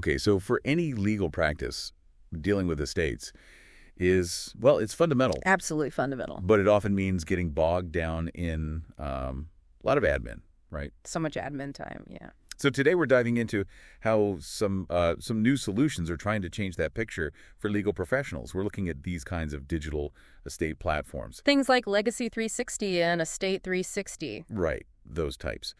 Okay, so for any legal practice, dealing with estates well, it's fundamental, Absolutely fundamental. but it often means getting bogged down in a lot of admin, right? So much admin time, yeah. So today we're diving into how some new solutions are trying to change that picture for legal professionals. We're looking at these kinds of digital estate platforms. Things like Legacy 360 and Estate 360. Right, those types.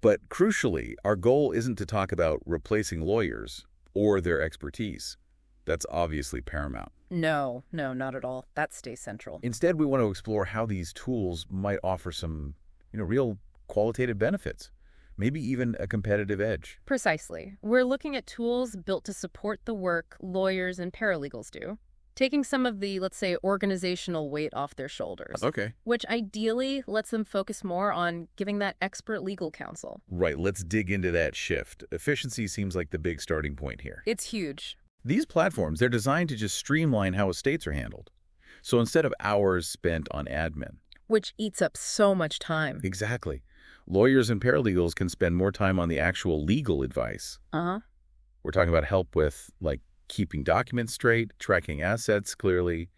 But crucially, our goal isn't to talk about replacing lawyers or their expertise. That's obviously paramount. No, not at all. That stays central. Instead, we want to explore how these tools might offer some, real qualitative benefits, maybe even a competitive edge. Precisely. We're looking at tools built to support the work lawyers and paralegals do, taking some of the, let's say, organizational weight off their shoulders. Okay. Which ideally lets them focus more on giving that expert legal counsel. Right, let's dig into that shift. Efficiency seems like the big starting point here. It's huge. These platforms, they're designed to just streamline how estates are handled. So instead of hours spent on admin. Which eats up so much time. Exactly. Lawyers and paralegals can spend more time on the actual legal advice. Uh-huh. We're talking about help with, like, keeping documents straight, tracking assets clearly,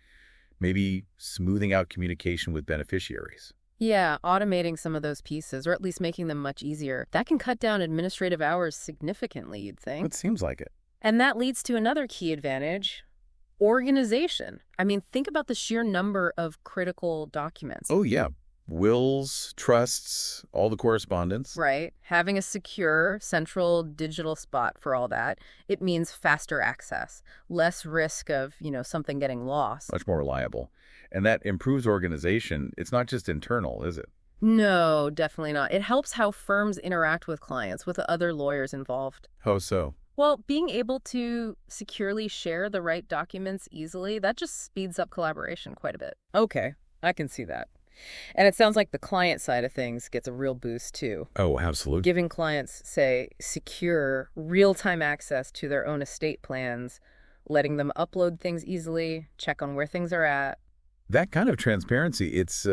maybe smoothing out communication with beneficiaries. Yeah, automating some of those pieces, or at least making them much easier. That can cut down administrative hours significantly, you'd think. It seems like it. And that leads to another key advantage, organization. I mean, think about the sheer number of critical documents. Oh, yeah. Wills, trusts, all the correspondence. Right. Having a secure, central digital spot for all that, it means faster access, less risk of, something getting lost. Much more reliable. And that improves organization. It's not just internal, is it? No, definitely not. It helps how firms interact with clients, with the other lawyers involved. How so? Well, being able to securely share the right documents easily, that just speeds up collaboration quite a bit. Okay, I can see that. And it sounds like the client side of things gets a real boost, too. Oh, absolutely. Giving clients, say, secure, real-time access to their own estate plans, letting them upload things easily, check on where things are at. That kind of transparency, it's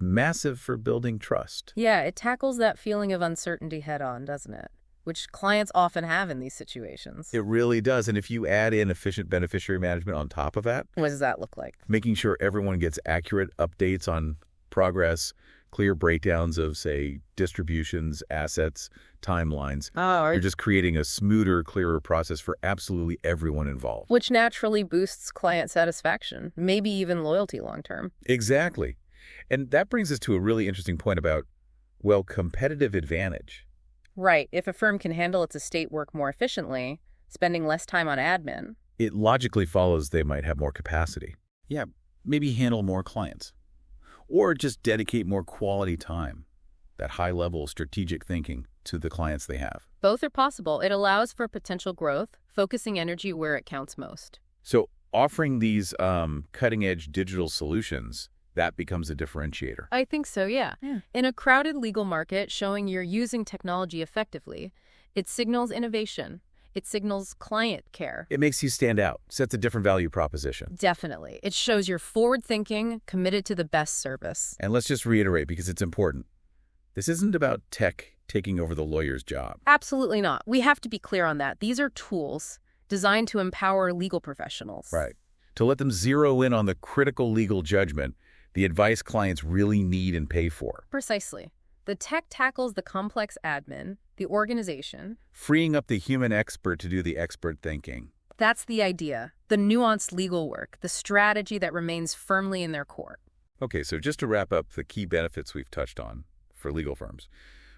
massive for building trust. Yeah, it tackles that feeling of uncertainty head-on, doesn't it? Which clients often have in these situations. It really does. And if you add in efficient beneficiary management on top of that, What does that look like? making sure everyone gets accurate updates on progress, clear breakdowns of, say, distributions, assets, timelines. You're just creating a smoother, clearer process for absolutely everyone involved. Which naturally boosts client satisfaction, maybe even loyalty long-term. Exactly. And that brings us to a really interesting point about, well, competitive advantage. Right. If a firm can handle its estate work more efficiently, spending less time on admin. It logically follows they might have more capacity. Yeah, maybe handle more clients. Or just dedicate more quality time, that high-level strategic thinking, to the clients they have. Both are possible. It allows for potential growth, focusing energy where it counts most. So offering these cutting-edge digital solutions, that becomes a differentiator. I think so, yeah. In a crowded legal market, showing you're using technology effectively, it signals innovation. It signals client care. It makes you stand out, sets a different value proposition. Definitely. It shows you're forward-thinking, committed to the best service. And let's just reiterate, because it's important. This isn't about tech taking over the lawyer's job. Absolutely not. We have to be clear on that. These are tools designed to empower legal professionals. Right. To let them zero in on the critical legal judgment, the advice clients really need and pay for. Precisely. The tech tackles the complex admin, the organization. Freeing up the human expert to do the expert thinking. That's the idea. The nuanced legal work, the strategy that remains firmly in their court. Okay, so just to wrap up the key benefits we've touched on for legal firms,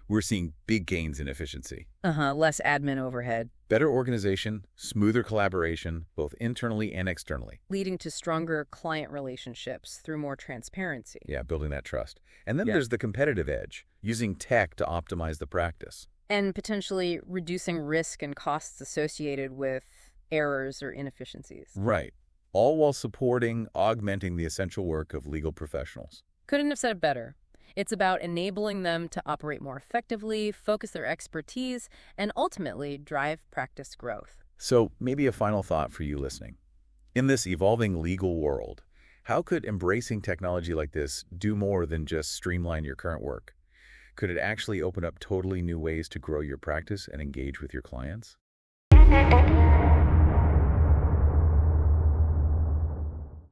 we're seeing big gains in efficiency. Less admin overhead. Better organization, smoother collaboration, both internally and externally. Leading to stronger client relationships through more transparency. Yeah, building that trust. And then there's the competitive edge, using tech to optimize the practice. And potentially reducing risk and costs associated with errors or inefficiencies. Right. All while supporting, augmenting the essential work of legal professionals. Couldn't have said it better. It's about enabling them to operate more effectively, focus their expertise, and ultimately drive practice growth. So maybe a final thought for you listening. In this evolving legal world, how could embracing technology like this do more than just streamline your current work? Could it actually open up totally new ways to grow your practice and engage with your clients?